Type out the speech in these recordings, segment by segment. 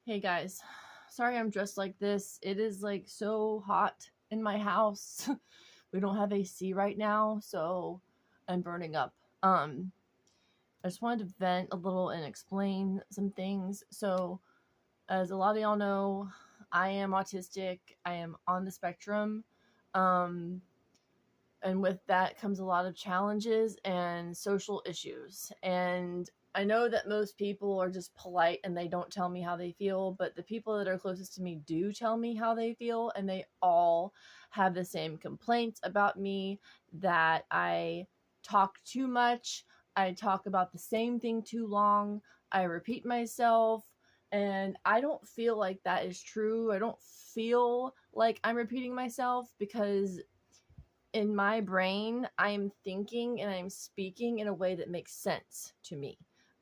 Hey guys, sorry I'm dressed like this. It is like so hot in my house. We don't have AC right now, so I'm burning up. I just wanted to vent a little and explain some things. So, as a lot of y'all know, I am autistic. I am on the spectrum. Um, and with that comes a lot of challenges and social issues. And I know that most people are just polite and they don't tell me how they feel, but the people that are closest to me do tell me how they feel, and they all have the same complaints about me, that I talk too much, I talk about the same thing too long, I repeat myself, and I don't feel like that is true. I don't feel like I'm repeating myself because in my brain, I'm thinking and I'm speaking in a way that makes sense to me.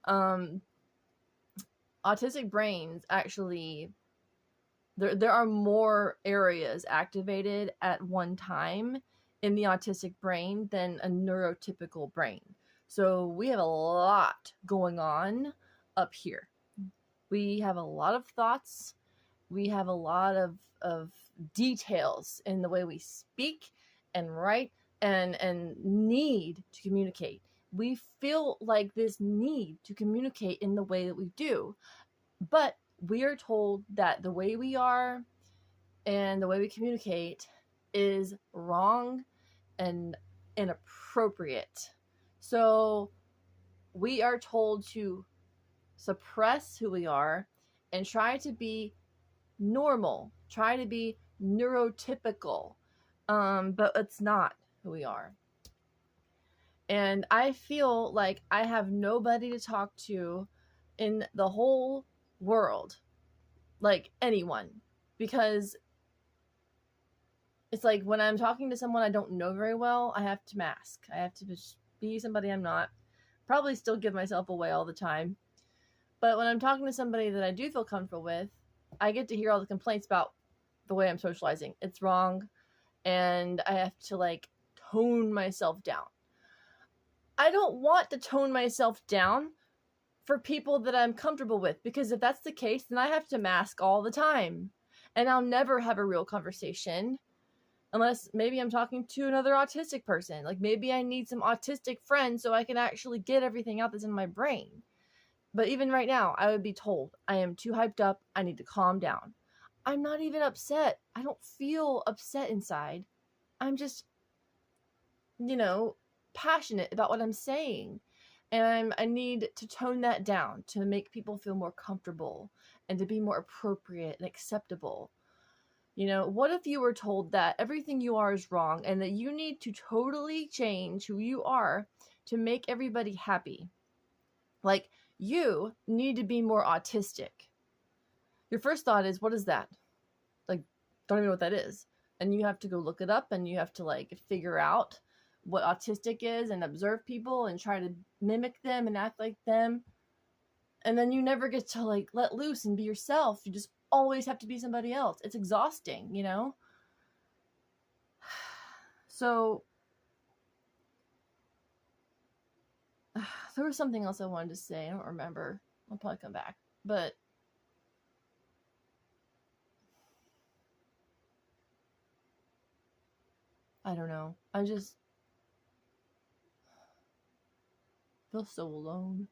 Um, Autistic brains actually, there are more areas activated at one time in the autistic brain than a neurotypical brain. So we have a lot going on up here. We have a lot of thoughts. We have a lot of details in the way we speak and write and need to communicate. We feel like this need to communicate in the way that we do, but we are told that the way we are and the way we communicate is wrong and inappropriate. So we are told to suppress who we are and try to be normal, try to be neurotypical, but it's not who we are. And I feel like I have nobody to talk to in the whole world, like anyone, because it's like when I'm talking to someone I don't know very well, I have to mask. I have to just be somebody I'm not. Probably still give myself away all the time. But when I'm talking to somebody that I do feel comfortable with, I get to hear all the complaints about the way I'm socializing. It's wrong, and I have to like tone myself down. I don't want to tone myself down for people that I'm comfortable with, because if that's the case, then I have to mask all the time. And I'll never have a real conversation unless maybe I'm talking to another autistic person. Like maybe I need some autistic friends so I can actually get everything out that's in my brain. But even right now, I would be told I am too hyped up. I need to calm down. I'm not even upset. I don't feel upset inside. I'm just, passionate about what I'm saying. And I need to tone that down to make people feel more comfortable and to be more appropriate and acceptable. What if you were told that everything you are is wrong and that you need to totally change who you are to make everybody happy? Like, you need to be more autistic. Your first thought is, what is that? Like, don't even know what that is. And you have to go look it up and you have to like figure out what autistic is and observe people and try to mimic them and act like them. And then you never get to like let loose and be yourself. You just always have to be somebody else. It's exhausting, So there was something else I wanted to say. I don't remember. I'll probably come back. But I don't know. I just feel so alone.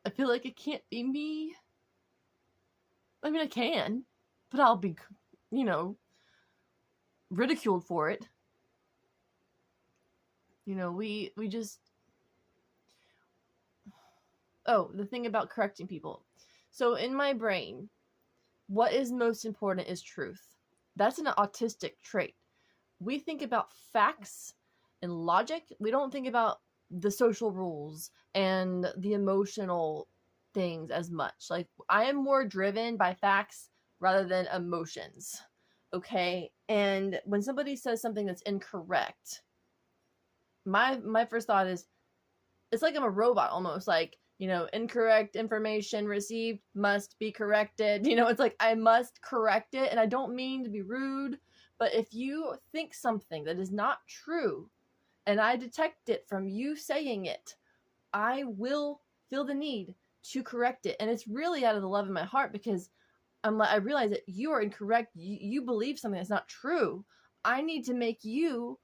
I feel like it can't be me. I mean, I can, but I'll be, ridiculed for it. We just... Oh, the thing about correcting people. So in my brain, what is most important is truth. That's an autistic trait. We think about facts and logic. We don't think about the social rules and the emotional things as much. Like, I am more driven by facts rather than emotions. Okay? And when somebody says something that's incorrect, my first thought is, it's like I'm a robot almost. Like, incorrect information received must be corrected. It's like I must correct it. And I don't mean to be rude, but if you think something that is not true and I detect it from you saying it, I will feel the need to correct it. And it's really out of the love in my heart, because I realize that you are incorrect. You believe something that's not true. I need to make you,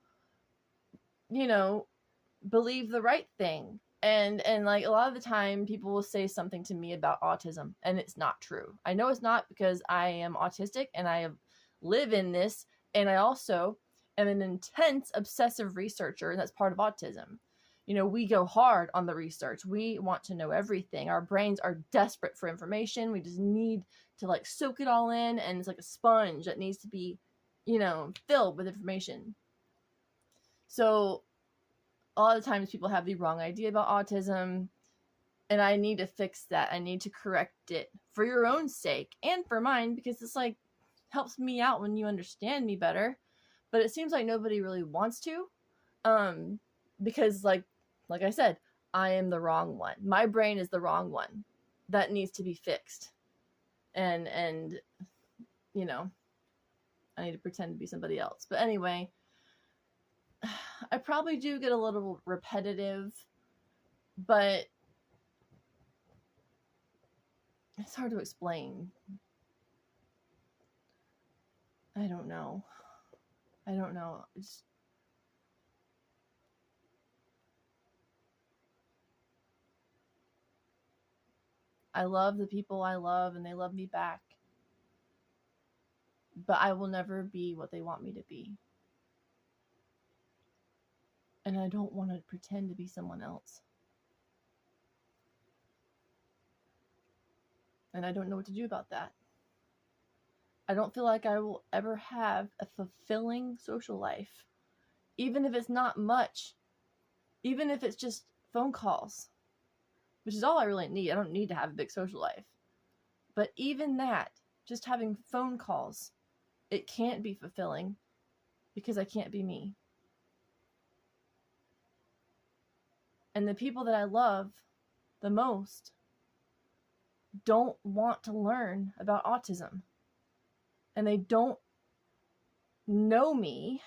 believe the right thing. And like a lot of the time people will say something to me about autism and it's not true. I know it's not, because I am autistic and I live in this, and I also am an intense obsessive researcher, and that's part of autism. We go hard on the research. We want to know everything. Our brains are desperate for information. We just need to like soak it all in, and it's like a sponge that needs to be, filled with information. So a lot of times people have the wrong idea about autism, and I need to fix that. I need to correct it for your own sake and for mine, because it's like helps me out when you understand me better. But it seems like nobody really wants to, because like I said, I am the wrong one. My brain is the wrong one that needs to be fixed. And I need to pretend to be somebody else. But anyway, I probably do get a little repetitive, but it's hard to explain. I don't know. I love the people I love, and they love me back. But I will never be what they want me to be. And I don't want to pretend to be someone else. And I don't know what to do about that. I don't feel like I will ever have a fulfilling social life. Even if it's not much. Even if it's just phone calls. Which is all I really need. I don't need to have a big social life. But even that, just having phone calls, it can't be fulfilling, because I can't be me. And the people that I love the most don't want to learn about autism. And they don't know me,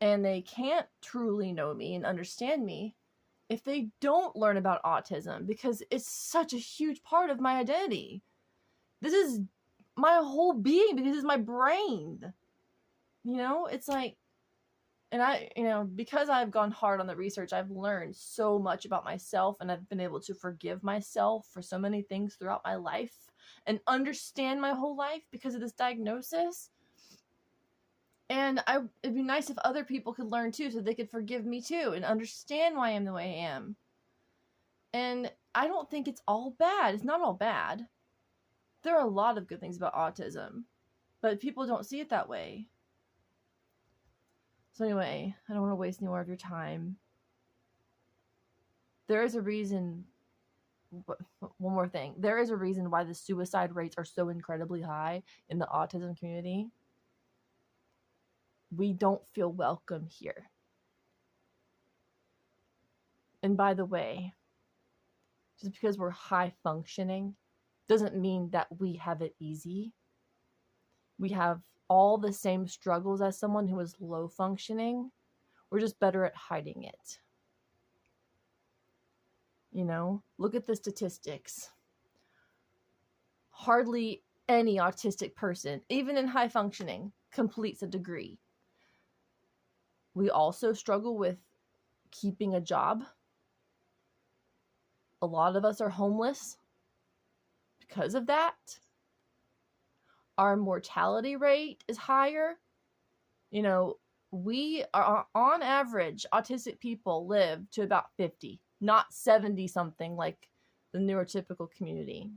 and they can't truly know me and understand me if they don't learn about autism, because it's such a huge part of my identity. This is my whole being, because it's my brain. It's like, and because I've gone hard on the research, I've learned so much about myself, and I've been able to forgive myself for so many things throughout my life and understand my whole life because of this diagnosis. And it'd be nice if other people could learn too, so they could forgive me too and understand why I am the way I am. And I don't think it's all bad. It's not all bad. There are a lot of good things about autism, but people don't see it that way. So anyway, I don't want to waste any more of your time. There is a reason. One more thing. There is a reason why the suicide rates are so incredibly high in the autism community. We don't feel welcome here. And by the way, just because we're high functioning doesn't mean that we have it easy. We have all the same struggles as someone who is low functioning. We're just better at hiding it. Look at the statistics. Hardly any autistic person, even in high functioning, completes a degree. We also struggle with keeping a job. A lot of us are homeless because of that. Our mortality rate is higher. We are, on average, autistic people live to about 50, not 70 something like the neurotypical community.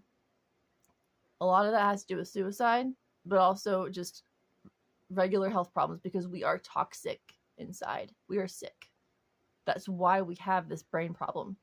A lot of that has to do with suicide, but also just regular health problems, because we are toxic inside. We are sick. That's why we have this brain problem.